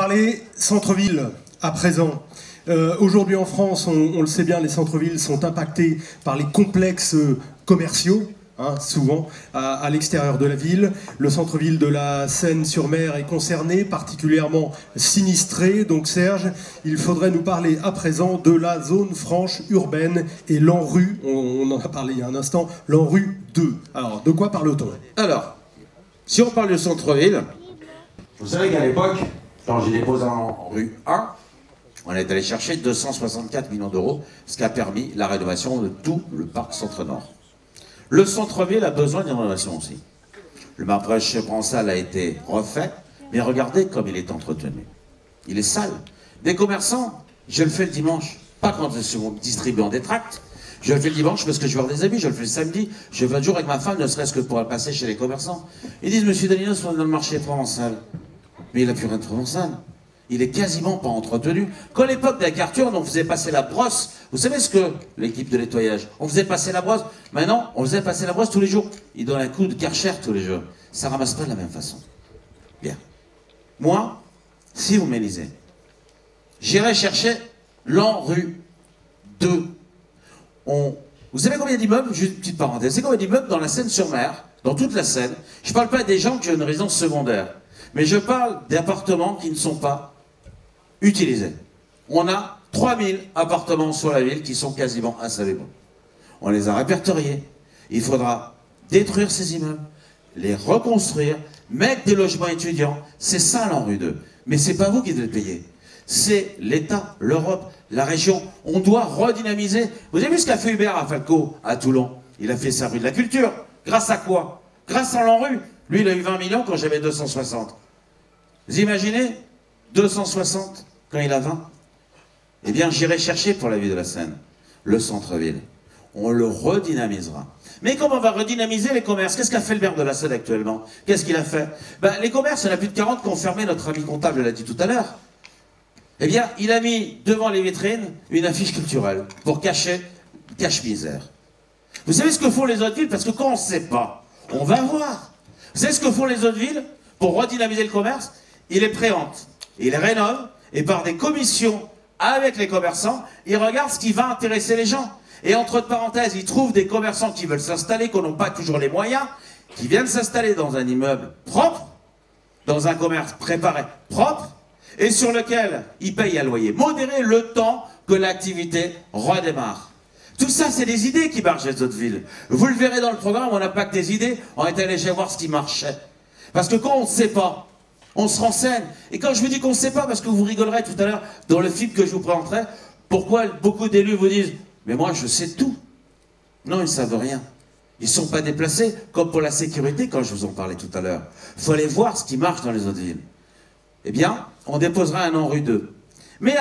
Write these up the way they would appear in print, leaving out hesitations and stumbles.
parler centre-ville à présent. Aujourd'hui en France, on le sait bien, les centres-villes sont impactés par les complexes commerciaux, souvent à l'extérieur de la ville. Le centre-ville de la Seine-sur-Mer est concerné, particulièrement sinistré. Donc Serge, il faudrait nous parler à présent de la zone franche urbaine et l'ANRU, on en a parlé il y a un instant, l'ANRU 2. Alors, de quoi parle-t-on? Alors, si on parle de centre-ville, vous savez qu'à l'époque, quand j'ai déposé en rue 1, on est allé chercher 264 millions d'euros, ce qui a permis la rénovation de tout le parc Centre-Nord. Le centre-ville a besoin d'une rénovation aussi. Le marbrèche Bransal a été refait, mais regardez comme il est entretenu. Il est sale. Des commerçants, je le fais le dimanche, pas quand je suis distribuant des tracts. Je le fais le dimanche parce que je vais voir des amis, je le fais le samedi, je vais un jour avec ma femme, ne serait-ce que pour passer chez les commerçants. Ils disent, monsieur Daninos, on est dans le marché provençal. Mais il n'a plus rien de provençal. Il est quasiment pas entretenu. Qu'à l'époque d'Acarture, on faisait passer la brosse. Vous savez ce que l'équipe de nettoyage, on faisait passer la brosse. Maintenant, on faisait passer la brosse tous les jours. Il donne un coup de Karcher tous les jours. Ça ramasse pas de la même façon. Bien. Moi, si vous m'élisez, j'irai chercher l'ANRU 2. Vous savez combien d'immeubles, juste une petite parenthèse, c'est combien d'immeubles dans la Seine-sur-Mer, dans toute la Seine? Je ne parle pas des gens qui ont une résidence secondaire, mais je parle d'appartements qui ne sont pas utilisés. On a 3000 appartements sur la ville qui sont quasiment insalubres. On les a répertoriés. Il faudra détruire ces immeubles, les reconstruire, mettre des logements étudiants. C'est ça l'ANRU 2. Mais c'est pas vous qui devez le payer. C'est l'État, l'Europe, la région. On doit redynamiser. Vous avez vu ce qu'a fait Hubert à Falco, à Toulon? Il a fait sa rue de la culture. Grâce à quoi? Grâce à l'ANRU. Lui, il a eu 20 millions quand j'avais 260. Vous imaginez 260 quand il a 20? Eh bien, j'irai chercher pour la ville de la Seine le centre-ville. On le redynamisera. Mais comment on va redynamiser les commerces? Qu'est-ce qu'a fait le maire de la Seine actuellement? Qu'est-ce qu'il a fait? Les commerces, il y en a plus de 40 qui ont fermé, notre ami comptable l'a dit tout à l'heure. Eh bien, il a mis devant les vitrines une affiche culturelle pour cacher cache-misère. Vous savez ce que font les autres villes? Parce que quand on ne sait pas, on va voir. Vous savez ce que font les autres villes pour redynamiser le commerce? Ils les préhentent, ils les rénovent, et par des commissions avec les commerçants, ils regardent ce qui va intéresser les gens. Et entre parenthèses, ils trouvent des commerçants qui veulent s'installer, qui n'ont pas toujours les moyens, qui viennent s'installer dans un immeuble propre, dans un commerce préparé propre, et sur lequel ils payent un loyer modéré le temps que l'activité redémarre. Tout ça, c'est des idées qui marchent dans les autres villes. Vous le verrez dans le programme, on n'a pas que des idées, on est allé voir ce qui marchait. Parce que quand on ne sait pas, on se renseigne. Et quand je vous dis qu'on ne sait pas, parce que vous rigolerez tout à l'heure dans le film que je vous présenterai, pourquoi beaucoup d'élus vous disent « Mais moi, je sais tout ». Non, ils ne savent rien. Ils ne sont pas déplacés, comme pour la sécurité, quand je vous en parlais tout à l'heure. Il faut aller voir ce qui marche dans les autres villes. Eh bien, on déposera un ANRU 2. Mais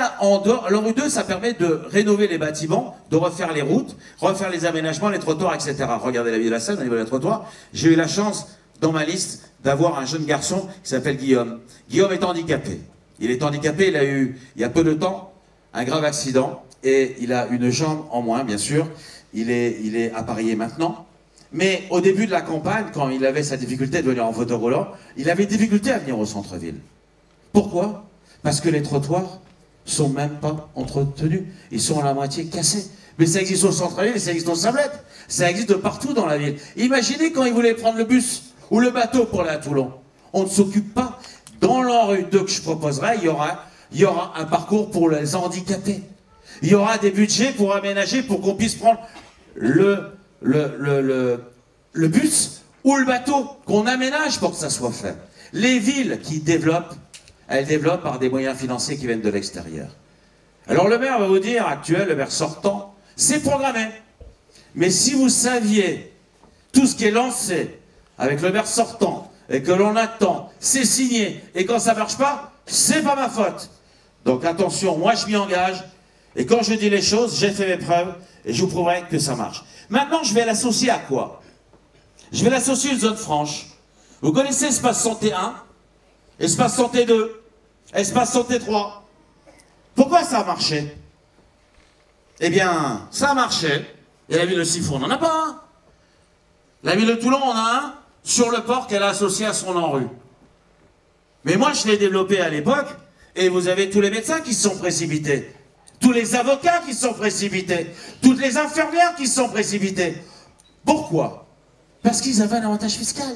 l'ANRU 2, ça permet de rénover les bâtiments, de refaire les routes, refaire les aménagements, les trottoirs, etc. Regardez la ville de la Seine, au niveau des trottoirs. J'ai eu la chance, dans ma liste, d'avoir un jeune garçon qui s'appelle Guillaume. Guillaume est handicapé. Il est handicapé, il a eu, il y a peu de temps, un grave accident, et il a une jambe en moins, bien sûr. Il est appareillé maintenant. Mais au début de la campagne, quand il avait sa difficulté de venir en fauteuil roulant, il avait difficulté à venir au centre-ville. Pourquoi? Parce que les trottoirs sont même pas entretenus. Ils sont à la moitié cassés. Mais ça existe au centre-ville, ça existe au Sablette. Ça existe de partout dans la ville. Imaginez quand ils voulaient prendre le bus ou le bateau pour aller à Toulon. On ne s'occupe pas. Dans l'ANRU 2 que je proposerai, il y aura un parcours pour les handicapés. Il y aura des budgets pour aménager, pour qu'on puisse prendre le bus ou le bateau, qu'on aménage pour que ça soit fait. Les villes qui développent, elles développent par des moyens financiers qui viennent de l'extérieur. Alors le maire va vous dire, actuel, le maire sortant, c'est programmé. Mais si vous saviez tout ce qui est lancé avec le maire sortant, et que l'on attend, c'est signé, et quand ça ne marche pas, c'est pas ma faute. Donc attention, moi je m'y engage, et quand je dis les choses, j'ai fait mes preuves, et je vous prouverai que ça marche. Maintenant, je vais l'associer à quoi? Je vais l'associer à une zone franche. Vous connaissez Espace Santé 1, Espace Santé 2, Espace Santé 3. Pourquoi ça a marché? Eh bien, ça a marché, et la ville de Sifour n'en a pas un. La ville de Toulon en a un, sur le port qu'elle a associé à son ANRU. Mais moi, je l'ai développé à l'époque, Et vous avez tous les médecins qui se sont précipités, tous les avocats qui se sont précipités, toutes les infirmières qui se sont précipitées. Pourquoi? Parce qu'ils avaient un avantage fiscal.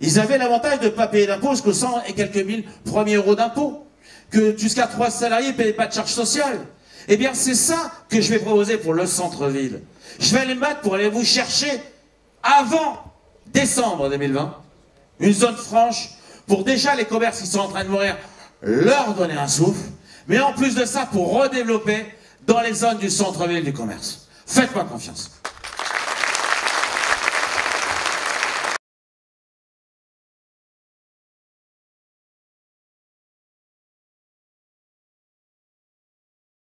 Ils avaient l'avantage de ne pas payer d'impôts jusqu'aux 100 et quelques mille premiers euros d'impôts, que jusqu'à 3 salariés ne payaient pas de charges sociales. Eh bien, c'est ça que je vais proposer pour le centre-ville. Je vais aller me battre pour aller vous chercher, avant décembre 2020, une zone franche pour déjà les commerces qui sont en train de mourir, leur donner un souffle, mais en plus de ça, pour redévelopper dans les zones du centre-ville du commerce. Faites-moi confiance.